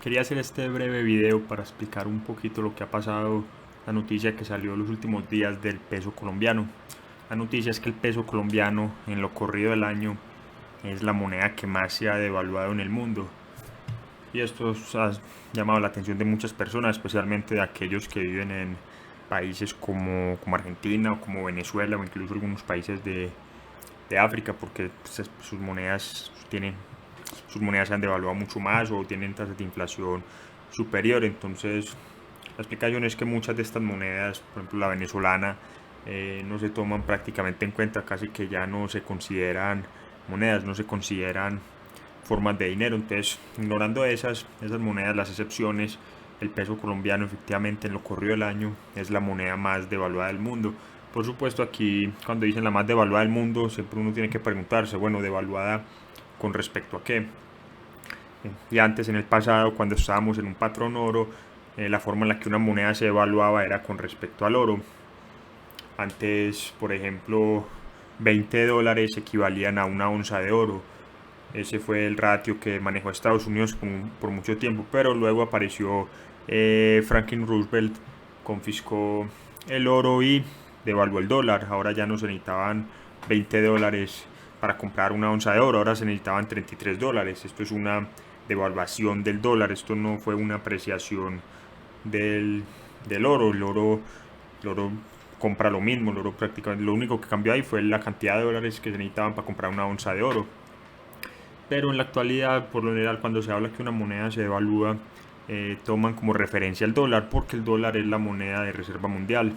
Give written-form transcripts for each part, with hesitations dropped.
Quería hacer este breve video para explicar un poquito lo que ha pasado, la noticia que salió los últimos días del peso colombiano. La noticia es que el peso colombiano en lo corrido del año es la moneda que más se ha devaluado en el mundo. Y esto ha llamado la atención de muchas personas, especialmente de aquellos que viven en países como Argentina o como Venezuela o incluso algunos países de África, porque sus monedas se han devaluado mucho más o tienen tasas de inflación superior. Entonces la explicación es que muchas de estas monedas, por ejemplo la venezolana, no se toman prácticamente en cuenta, casi que ya no se consideran monedas, no se consideran formas de dinero. Entonces, ignorando esas monedas, las excepciones, el peso colombiano efectivamente en lo corrido del año es la moneda más devaluada del mundo. Por supuesto, aquí cuando dicen la más devaluada del mundo, siempre uno tiene que preguntarse, bueno, devaluada con respecto a qué. Y antes, en el pasado, cuando estábamos en un patrón oro, la forma en la que una moneda se evaluaba era con respecto al oro. Antes, por ejemplo, $20 equivalían a una onza de oro. Ese fue el ratio que manejó Estados Unidos por mucho tiempo, pero luego apareció Franklin Roosevelt, confiscó el oro y devaluó el dólar. Ahora ya no se necesitaban $20 para comprar una onza de oro, ahora se necesitaban $33. Esto es una devaluación del dólar, esto no fue una apreciación del, del oro. El oro compra lo mismo, el oro prácticamente lo único que cambió ahí fue la cantidad de dólares que se necesitaban para comprar una onza de oro. Pero en la actualidad, por lo general, cuando se habla que una moneda se devalúa, toman como referencia el dólar, porque el dólar es la moneda de reserva mundial.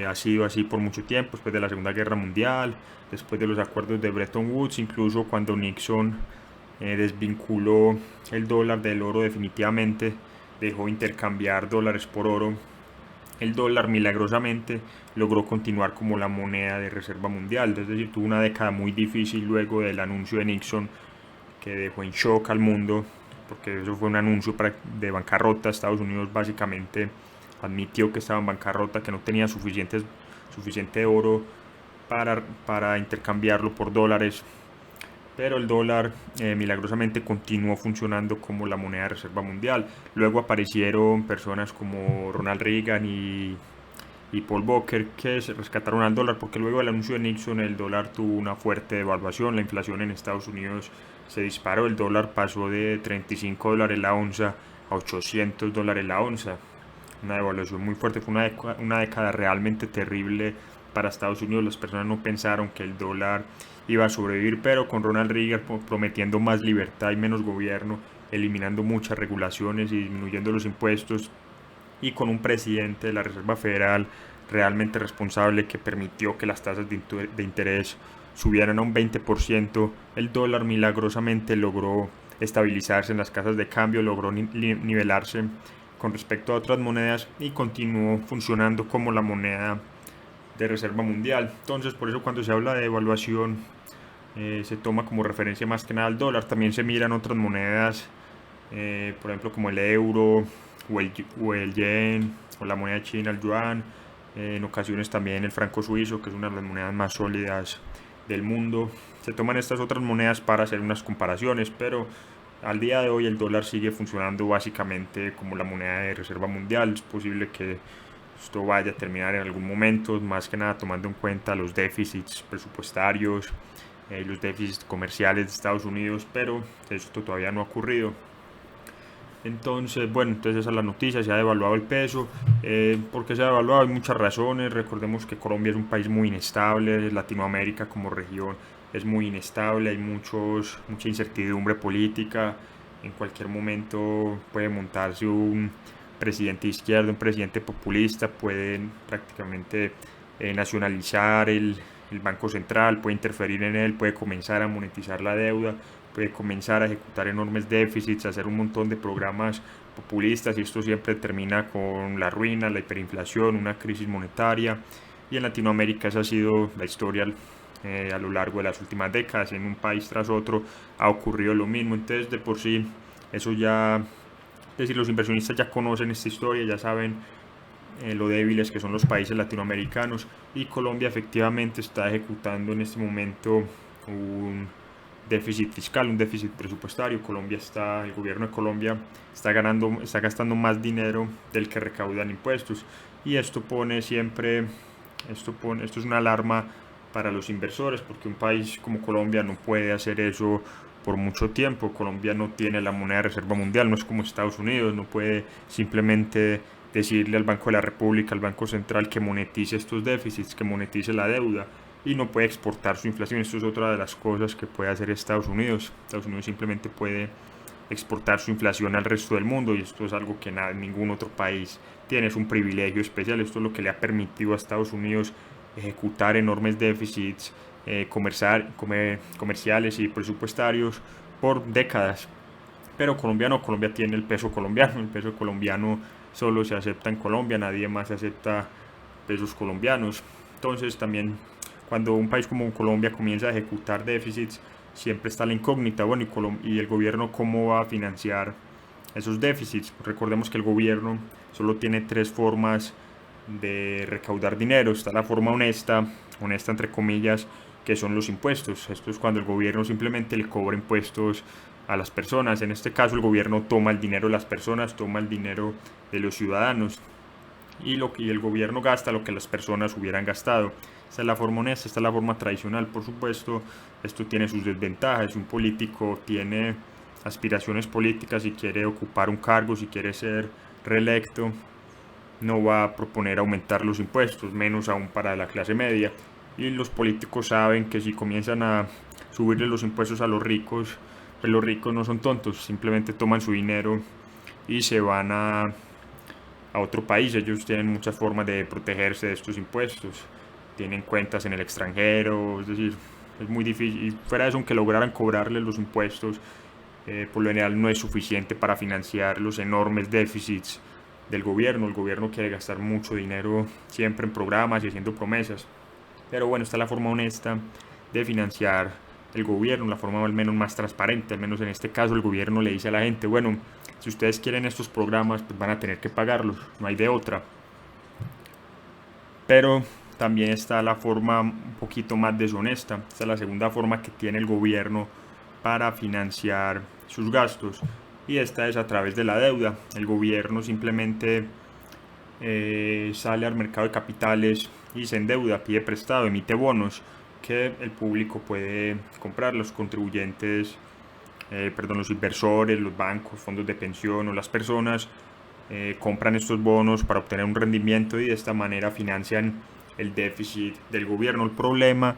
Ha sido así por mucho tiempo, después de la Segunda Guerra Mundial, después de los acuerdos de Bretton Woods, incluso cuando Nixon desvinculó el dólar del oro definitivamente, dejó intercambiar dólares por oro. El dólar milagrosamente logró continuar como la moneda de reserva mundial, es decir, tuvo una década muy difícil luego del anuncio de Nixon que dejó en shock al mundo, porque eso fue un anuncio de bancarrota. Estados Unidos básicamente admitió que estaba en bancarrota, que no tenía suficiente oro para intercambiarlo por dólares, pero el dólar milagrosamente continuó funcionando como la moneda de reserva mundial. Luego aparecieron personas como Ronald Reagan y Paul Volcker que se rescataron al dólar, porque luego del anuncio de Nixon el dólar tuvo una fuerte devaluación, la inflación en Estados Unidos se disparó, el dólar pasó de $35 la onza a $800 la onza, una devaluación muy fuerte. Fue una década realmente terrible para Estados Unidos. Las personas no pensaron que el dólar iba a sobrevivir, pero con Ronald Reagan prometiendo más libertad y menos gobierno, eliminando muchas regulaciones y disminuyendo los impuestos, y con un presidente de la Reserva Federal realmente responsable que permitió que las tasas de interés subieran a un 20%, el dólar milagrosamente logró estabilizarse en las casas de cambio, logró nivelarse con respecto a otras monedas y continuó funcionando como la moneda de reserva mundial. Entonces, por eso cuando se habla de devaluación se toma como referencia más que nada al dólar. También se miran otras monedas, por ejemplo como el euro o el yen o la moneda china, el yuan, en ocasiones también el franco suizo, que es una de las monedas más sólidas del mundo. Se toman estas otras monedas para hacer unas comparaciones, pero al día de hoy el dólar sigue funcionando básicamente como la moneda de reserva mundial. Es posible que esto vaya a terminar en algún momento, más que nada tomando en cuenta los déficits presupuestarios, los déficits comerciales de Estados Unidos, pero esto todavía no ha ocurrido. Entonces, bueno, entonces esa es la noticia, se ha devaluado el peso. ¿Por qué se ha devaluado? Hay muchas razones. Recordemos que Colombia es un país muy inestable, Latinoamérica como región es muy inestable, hay mucha incertidumbre política. En cualquier momento puede montarse un presidente izquierdo, un presidente populista, pueden prácticamente nacionalizar el Banco Central, puede interferir en él, puede comenzar a monetizar la deuda, puede comenzar a ejecutar enormes déficits, hacer un montón de programas populistas, y esto siempre termina con la ruina, la hiperinflación, una crisis monetaria. Y en Latinoamérica esa ha sido la historia a lo largo de las últimas décadas. En un país tras otro ha ocurrido lo mismo. Entonces, de por sí, eso ya, es decir, los inversionistas ya conocen esta historia, ya saben lo débiles que son los países latinoamericanos, y Colombia efectivamente está ejecutando en este momento un déficit fiscal, un déficit presupuestario. El gobierno de Colombia está gastando más dinero del que recaudan impuestos, y esto es una alarma para los inversores, porque un país como Colombia no puede hacer eso por mucho tiempo. Colombia no tiene la moneda de reserva mundial, no es como Estados Unidos, no puede simplemente decirle al Banco de la República, al Banco Central, que monetice estos déficits, que monetice la deuda, y no puede exportar su inflación. Esto es otra de las cosas que puede hacer Estados Unidos. Estados Unidos simplemente puede exportar su inflación al resto del mundo, y esto es algo que ningún otro país tiene, es un privilegio especial. Esto es lo que le ha permitido a Estados Unidos ejecutar enormes déficits comerciales y presupuestarios por décadas. Pero Colombia tiene el peso colombiano solo se acepta en Colombia, nadie más acepta pesos colombianos. Entonces también, cuando un país como Colombia comienza a ejecutar déficits, siempre está la incógnita, bueno, y el gobierno cómo va a financiar esos déficits. Recordemos que el gobierno solo tiene tres formas de recaudar dinero. Está la forma honesta entre comillas, que son los impuestos. Esto es cuando el gobierno simplemente le cobra impuestos a las personas. En este caso el gobierno toma el dinero de las personas, toma el dinero de los ciudadanos, y el gobierno gasta lo que las personas hubieran gastado. Esta es la forma honesta, esta es la forma tradicional. Por supuesto, esto tiene sus desventajas. Si un político tiene aspiraciones políticas y quiere ocupar un cargo, si quiere ser reelecto, no va a proponer aumentar los impuestos, menos aún para la clase media. Y los políticos saben que si comienzan a subirle los impuestos a los ricos, pues los ricos no son tontos, simplemente toman su dinero y se van a otro país. Ellos tienen muchas formas de protegerse de estos impuestos, tienen cuentas en el extranjero, es decir, es muy difícil. Y fuera de eso, aunque lograran cobrarle los impuestos, por lo general no es suficiente para financiar los enormes déficits del gobierno. El gobierno quiere gastar mucho dinero siempre en programas y haciendo promesas. Pero bueno, esta es la forma honesta de financiar el gobierno, la forma al menos más transparente. Al menos en este caso el gobierno le dice a la gente, bueno, si ustedes quieren estos programas, pues van a tener que pagarlos, no hay de otra. Pero también está la forma un poquito más deshonesta. Esta es la segunda forma que tiene el gobierno para financiar sus gastos, y esta es a través de la deuda. El gobierno simplemente sale al mercado de capitales y se endeuda, pide prestado, emite bonos que el público puede comprar. Los contribuyentes, los inversores, los bancos, fondos de pensión o las personas compran estos bonos para obtener un rendimiento, y de esta manera financian el déficit del gobierno. El problema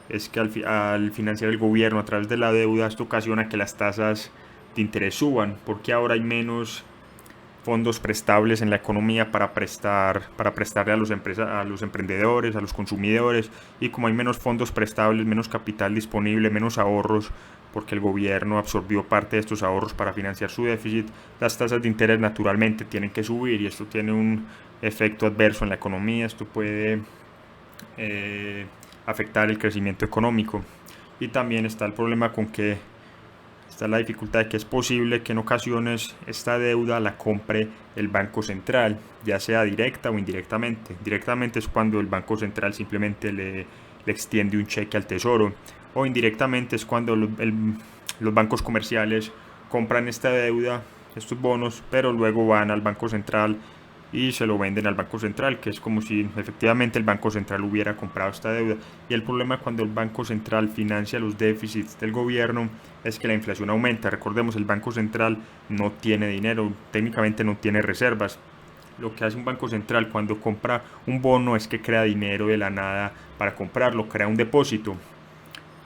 es que al financiar el gobierno a través de la deuda, esto ocasiona que las tasas de interés suban, porque ahora hay menos fondos prestables en la economía para prestarle a los emprendedores, a los consumidores. Y como hay menos fondos prestables, menos capital disponible, menos ahorros, porque el gobierno absorbió parte de estos ahorros para financiar su déficit, las tasas de interés naturalmente tienen que subir, y esto tiene un efecto adverso en la economía. Esto puede afectar el crecimiento económico. Y también está el problema con que está la dificultad de que es posible que en ocasiones esta deuda la compre el Banco Central, ya sea directa o indirectamente. Directamente es cuando el Banco Central simplemente le extiende un cheque al Tesoro, o indirectamente es cuando los bancos comerciales compran esta deuda, estos bonos, pero luego van al Banco Central y se lo venden al Banco Central, que es como si efectivamente el Banco Central hubiera comprado esta deuda. Y el problema cuando el Banco Central financia los déficits del gobierno es que la inflación aumenta. Recordemos, el Banco Central no tiene dinero, técnicamente no tiene reservas. Lo que hace un Banco Central cuando compra un bono es que crea dinero de la nada para comprarlo, crea un depósito,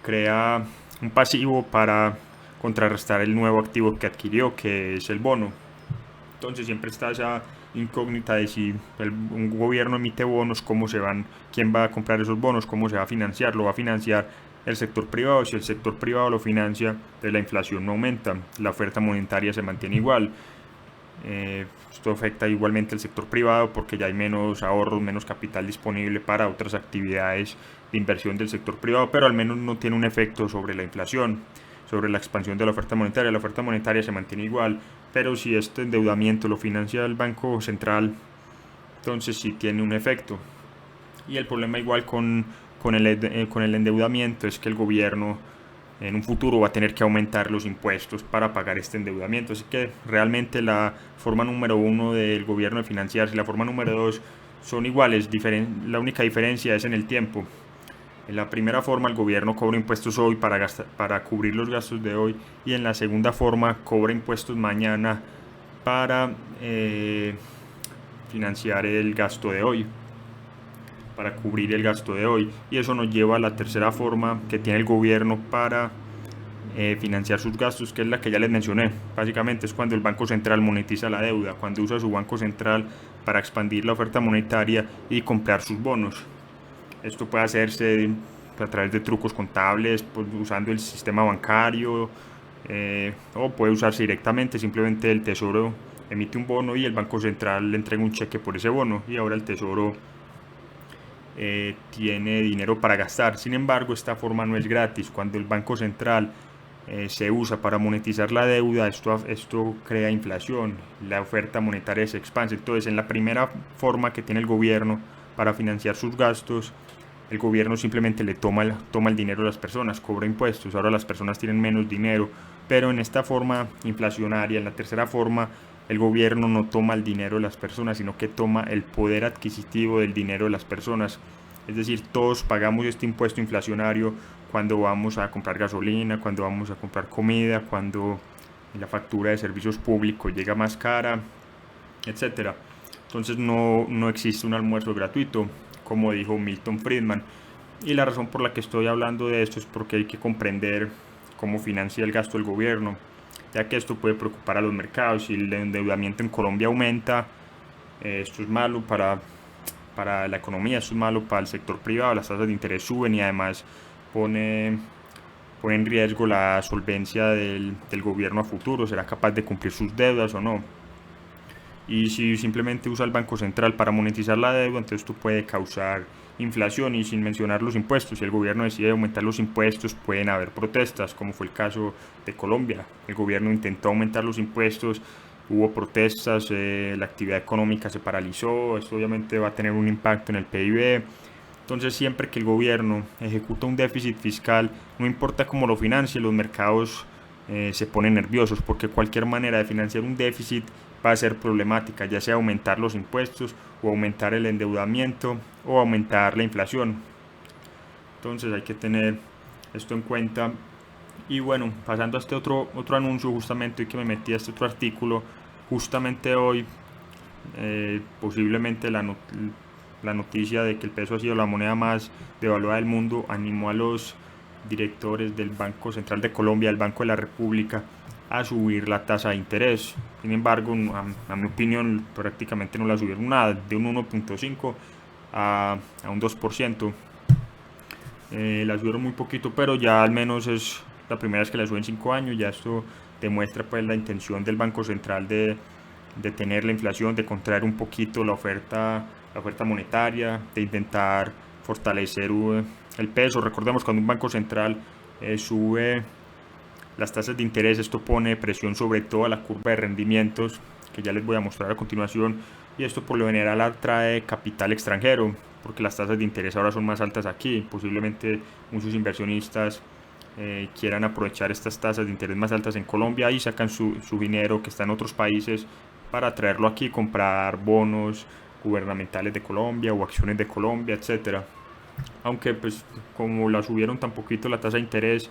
crea un pasivo para contrarrestar el nuevo activo que adquirió, que es el bono. Entonces siempre está esa incógnita de si un gobierno emite bonos, quién va a comprar esos bonos, cómo se va a financiar. Lo va a financiar el sector privado. Si el sector privado lo financia, pues la inflación no aumenta, la oferta monetaria se mantiene igual. Esto afecta igualmente al sector privado, porque ya hay menos ahorros, menos capital disponible para otras actividades de inversión del sector privado, pero al menos no tiene un efecto sobre la inflación, sobre la expansión de la oferta monetaria. La oferta monetaria se mantiene igual, pero si este endeudamiento lo financia el Banco Central, entonces sí tiene un efecto. Y el problema igual con el endeudamiento es que el gobierno en un futuro va a tener que aumentar los impuestos para pagar este endeudamiento. Así que realmente la forma número 1 del gobierno de financiarse y la forma número 2 son iguales, la única diferencia es en el tiempo. En la primera forma el gobierno cobra impuestos hoy para cubrir los gastos de hoy, y en la segunda forma cobra impuestos mañana para financiar el gasto de hoy, para cubrir el gasto de hoy. Y eso nos lleva a la tercera forma que tiene el gobierno para financiar sus gastos, que es la que ya les mencioné. Básicamente es cuando el Banco Central monetiza la deuda, cuando usa su Banco Central para expandir la oferta monetaria y comprar sus bonos. Esto puede hacerse a través de trucos contables, pues, usando el sistema bancario, o puede usarse directamente. Simplemente el Tesoro emite un bono y el Banco Central le entrega un cheque por ese bono, y ahora el Tesoro tiene dinero para gastar. Sin embargo, esta forma no es gratis. Cuando el Banco Central se usa para monetizar la deuda, esto crea inflación, la oferta monetaria se expande. Entonces, en la primera forma que tiene el gobierno para financiar sus gastos, el gobierno simplemente le toma el dinero a las personas, cobra impuestos, ahora las personas tienen menos dinero. Pero en esta forma inflacionaria, en la tercera forma, el gobierno no toma el dinero de las personas, sino que toma el poder adquisitivo del dinero de las personas. Es decir, todos pagamos este impuesto inflacionario cuando vamos a comprar gasolina, cuando vamos a comprar comida, cuando la factura de servicios públicos llega más cara, etcétera. Entonces no existe un almuerzo gratuito, como dijo Milton Friedman. Y la razón por la que estoy hablando de esto es porque hay que comprender cómo financia el gasto del gobierno, ya que esto puede preocupar a los mercados. Si el endeudamiento en Colombia aumenta, esto es malo para la economía, esto es malo para el sector privado. Las tasas de interés suben y además pone en riesgo la solvencia del gobierno a futuro. ¿Será capaz de cumplir sus deudas o no? Y si simplemente usa el Banco Central para monetizar la deuda, entonces esto puede causar inflación. Y sin mencionar los impuestos, si el gobierno decide aumentar los impuestos, pueden haber protestas, como fue el caso de Colombia. El gobierno intentó aumentar los impuestos, hubo protestas, la actividad económica se paralizó. Esto obviamente va a tener un impacto en el PIB. Entonces, siempre que el gobierno ejecuta un déficit fiscal, no importa cómo lo financie, los mercados se ponen nerviosos, porque cualquier manera de financiar un déficit va a ser problemática, ya sea aumentar los impuestos o aumentar el endeudamiento o aumentar la inflación. Entonces hay que tener esto en cuenta. Y bueno, pasando a este otro anuncio, justamente hoy que me metí a este otro artículo, justamente hoy, posiblemente la noticia de que el peso ha sido la moneda más devaluada del mundo animó a los directores del Banco Central de Colombia, del Banco de la República, a subir la tasa de interés. Sin embargo, a mi opinión, prácticamente no la subieron nada, de un 1.5 a un 2%. La subieron muy poquito, pero ya al menos es la primera vez que la suben en 5 años. Ya esto demuestra pues la intención del Banco Central de detener la inflación, de contraer un poquito la oferta monetaria, de intentar fortalecer el peso. Recordemos, cuando un banco central sube las tasas de interés, esto pone presión sobre toda la curva de rendimientos, que ya les voy a mostrar a continuación, y esto por lo general atrae capital extranjero, porque las tasas de interés ahora son más altas aquí. Posiblemente muchos inversionistas quieran aprovechar estas tasas de interés más altas en Colombia y sacan su dinero que está en otros países para traerlo aquí, comprar bonos gubernamentales de Colombia o acciones de Colombia, etcétera. Aunque pues como la subieron tan poquito la tasa de interés,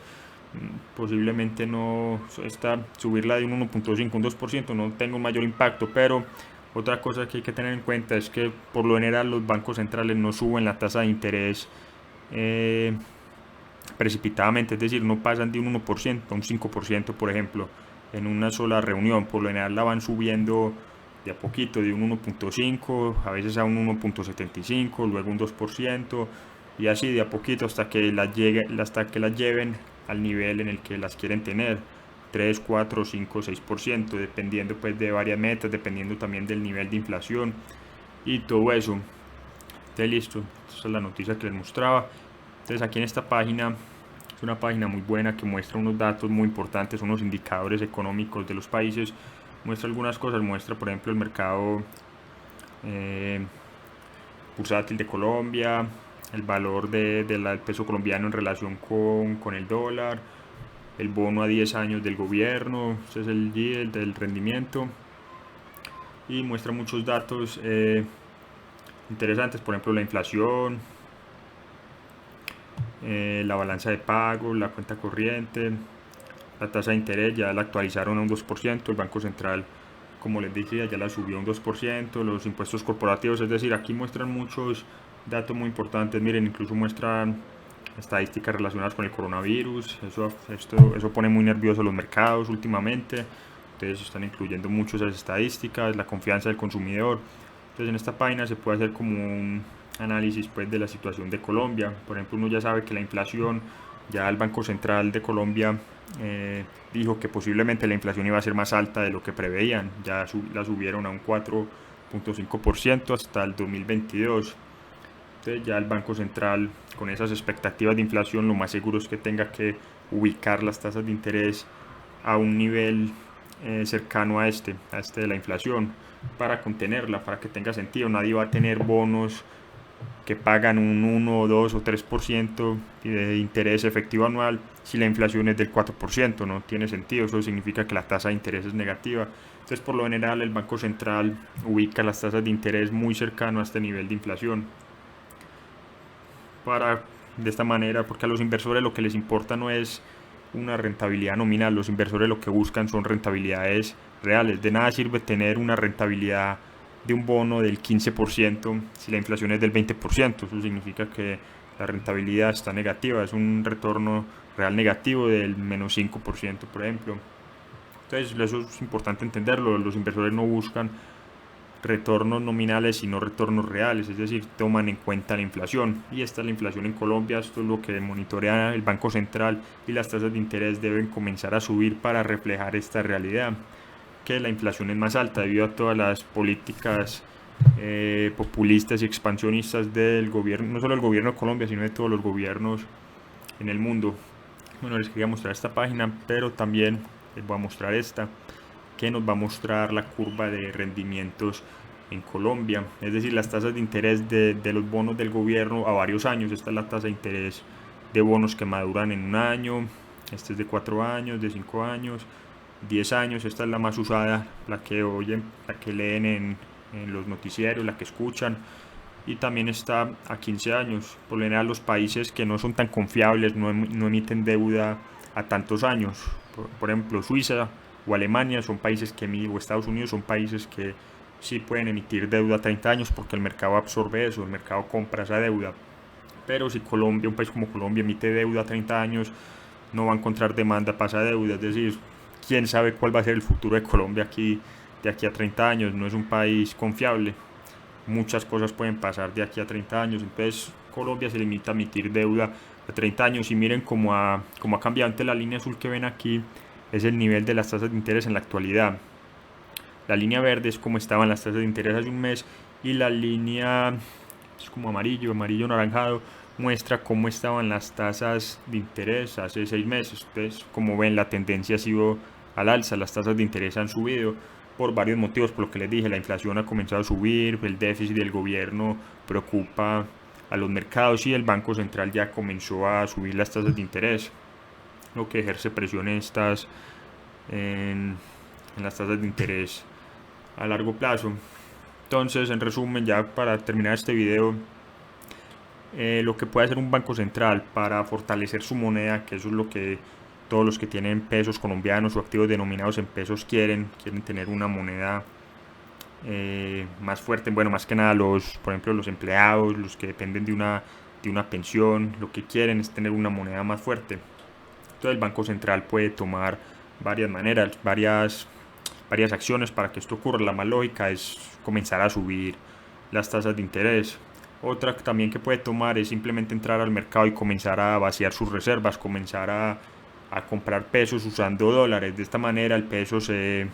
posiblemente no subirla de un 1.5 un 2% no tenga un mayor impacto. Pero otra cosa que hay que tener en cuenta es que por lo general los bancos centrales no suben la tasa de interés precipitadamente, es decir, no pasan de un 1% a un 5%, por ejemplo, en una sola reunión. Por lo general la van subiendo de a poquito, de un 1.5, a veces a un 1.75, luego un 2%, y así de a poquito hasta que las lleven al nivel en el que las quieren tener, 3, 4, 5, 6%, dependiendo pues de varias metas, dependiendo también del nivel de inflación y todo eso. Entonces, listo, esta es la noticia que les mostraba. Entonces, aquí en esta página, es una página muy buena que muestra unos datos muy importantes, unos indicadores económicos de los países. Muestra algunas cosas, muestra por ejemplo el mercado bursátil de Colombia, el valor del peso colombiano en relación con el dólar, el bono a 10 años del gobierno. Este es el yield, del rendimiento, y muestra muchos datos interesantes, por ejemplo la inflación, la balanza de pago, la cuenta corriente, la tasa de interés. Ya la actualizaron a un 2%, el Banco Central, como les dije, ya la subió a un 2%, los impuestos corporativos. Es decir, aquí muestran muchos datos muy importantes. Miren, incluso muestran estadísticas relacionadas con el coronavirus. Eso pone muy nervioso a los mercados últimamente. Entonces están incluyendo mucho esas estadísticas, la confianza del consumidor. Entonces en esta página se puede hacer como un análisis pues de la situación de Colombia. Por ejemplo, uno ya sabe que la inflación, ya el Banco Central de Colombia dijo que posiblemente la inflación iba a ser más alta de lo que preveían. Ya la subieron a un 4.5% hasta el 2022. Entonces ya el Banco Central, con esas expectativas de inflación, lo más seguro es que tenga que ubicar las tasas de interés a un nivel cercano a este de la inflación, para contenerla, para que tenga sentido. Nadie va a tener bonos que pagan un 1, 2 o 3% de interés efectivo anual si la inflación es del 4%. No tiene sentido. Eso significa que la tasa de interés es negativa. Entonces, por lo general, el Banco Central ubica las tasas de interés muy cercano a este nivel de inflación, de esta manera, porque a los inversores lo que les importa no es una rentabilidad nominal. Los inversores lo que buscan son rentabilidades reales. De nada sirve tener una rentabilidad de un bono del 15% si la inflación es del 20%. Eso significa que la rentabilidad está negativa, es un retorno real negativo del menos 5%, por ejemplo. Entonces eso es importante entenderlo. Los inversores no buscan retornos nominales sino retornos reales, es decir, toman en cuenta la inflación. Y esta es la inflación en Colombia. Esto es lo que monitorea el Banco Central, y las tasas de interés deben comenzar a subir para reflejar esta realidad, que la inflación es más alta debido a todas las políticas populistas y expansionistas del gobierno, no solo del gobierno de Colombia, sino de todos los gobiernos en el mundo. Bueno, les quería mostrar esta página, pero también les voy a mostrar esta, que nos va a mostrar la curva de rendimientos en Colombia, es decir, las tasas de interés de los bonos del gobierno a varios años. Esta es la tasa de interés de bonos que maduran en un año. Este es de 4 años, de 5 años, 10 años. Esta es la más usada, la que oyen, la que leen en los noticieros, la que escuchan. Y también está a 15 años. Por lo general, los países que no son tan confiables no emiten deuda a tantos años. Por ejemplo, Suiza o Alemania son países o Estados Unidos son países que sí pueden emitir deuda a 30 años, porque el mercado absorbe eso, el mercado compra esa deuda. Pero si Colombia, un país como Colombia, emite deuda a 30 años, no va a encontrar demanda para esa deuda. Es decir, quién sabe cuál va a ser el futuro de Colombia de aquí a 30 años. No es un país confiable. Muchas cosas pueden pasar de aquí a 30 años. Entonces Colombia se limita a emitir deuda a 30 años. Y miren cómo ha cambiado. Antes, la línea azul que ven aquí es el nivel de las tasas de interés en la actualidad. La línea verde es como estaban las tasas de interés hace un mes, y la línea es como amarillo naranjado, muestra cómo estaban las tasas de interés hace 6 meses. Entonces, como ven, la tendencia ha sido al alza. Las tasas de interés han subido por varios motivos, por lo que les dije, la inflación ha comenzado a subir, el déficit del gobierno preocupa a los mercados, y el Banco Central ya comenzó a subir las tasas de interés, lo que ejerce presión en las tasas de interés a largo plazo. Entonces, en resumen, ya para terminar este video, lo que puede hacer un banco central para fortalecer su moneda, que eso es lo que todos los que tienen pesos colombianos o activos denominados en pesos quieren tener una moneda más fuerte. Bueno, más que nada por ejemplo, los empleados, los que dependen de una pensión, lo que quieren es tener una moneda más fuerte. Entonces el Banco Central puede tomar varias maneras, varias acciones para que esto ocurra. La más lógica es comenzar a subir las tasas de interés. Otra también que puede tomar es simplemente entrar al mercado y comenzar a vaciar sus reservas, comenzar a comprar pesos usando dólares. De esta manera el peso se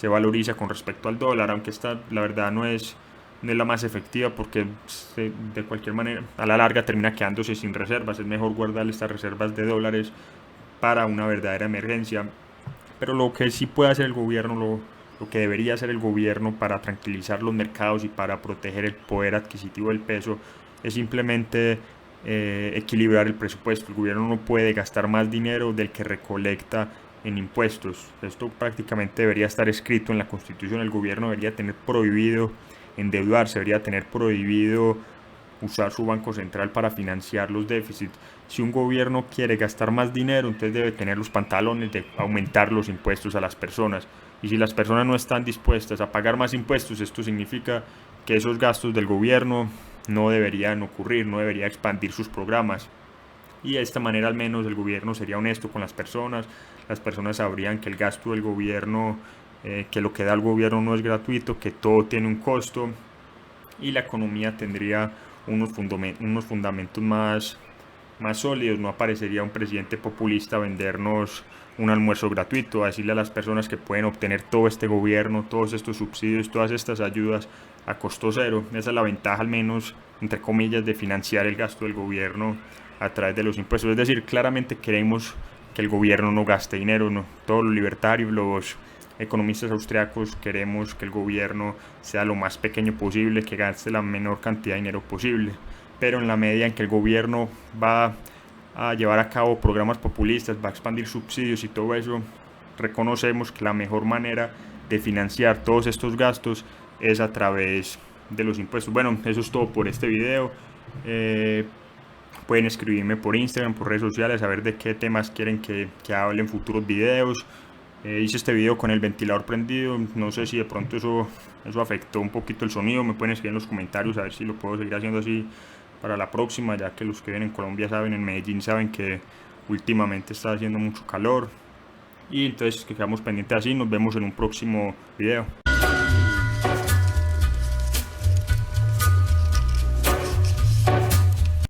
valoriza con respecto al dólar, aunque esta, la verdad, no es la más efectiva, porque de cualquier manera a la larga termina quedándose sin reservas. Es mejor guardar estas reservas de dólares para una verdadera emergencia. Pero lo que sí puede hacer el gobierno, lo que debería hacer el gobierno para tranquilizar los mercados y para proteger el poder adquisitivo del peso, es simplemente equilibrar el presupuesto. El gobierno no puede gastar más dinero del que recolecta en impuestos. Esto prácticamente debería estar escrito en la Constitución. El gobierno debería tener prohibido endeudarse, debería tener prohibido usar su banco central para financiar los déficits. Si un gobierno quiere gastar más dinero, entonces debe tener los pantalones de aumentar los impuestos a las personas. Y si las personas no están dispuestas a pagar más impuestos, esto significa que esos gastos del gobierno no deberían ocurrir, no debería expandir sus programas. Y de esta manera al menos el gobierno sería honesto con las personas sabrían que el gasto del gobierno, que lo que da el gobierno no es gratuito, que todo tiene un costo, y la economía tendría unos fundamentos más sólidos. No aparecería un presidente populista a vendernos un almuerzo gratuito, a decirle a las personas que pueden obtener todo este gobierno, todos estos subsidios, todas estas ayudas a costo cero. Esa es la ventaja, al menos, entre comillas, de financiar el gasto del gobierno a través de los impuestos. Es decir, claramente queremos que el gobierno no gaste dinero, ¿no? Todos los libertarios, los economistas austriacos, queremos que el gobierno sea lo más pequeño posible, que gaste la menor cantidad de dinero posible. Pero en la medida en que el gobierno va a llevar a cabo programas populistas, va a expandir subsidios y todo eso, reconocemos que la mejor manera de financiar todos estos gastos es a través de los impuestos. Bueno, eso es todo por este video. Pueden escribirme por Instagram, por redes sociales, a ver de qué temas quieren que hable en futuros videos. Hice este video con el ventilador prendido, no sé si de pronto eso afectó un poquito el sonido. Me pueden escribir en los comentarios a ver si lo puedo seguir haciendo así para la próxima, ya que los que viven en Colombia saben, en Medellín saben que últimamente está haciendo mucho calor. Y entonces quedamos pendientes así, nos vemos en un próximo video.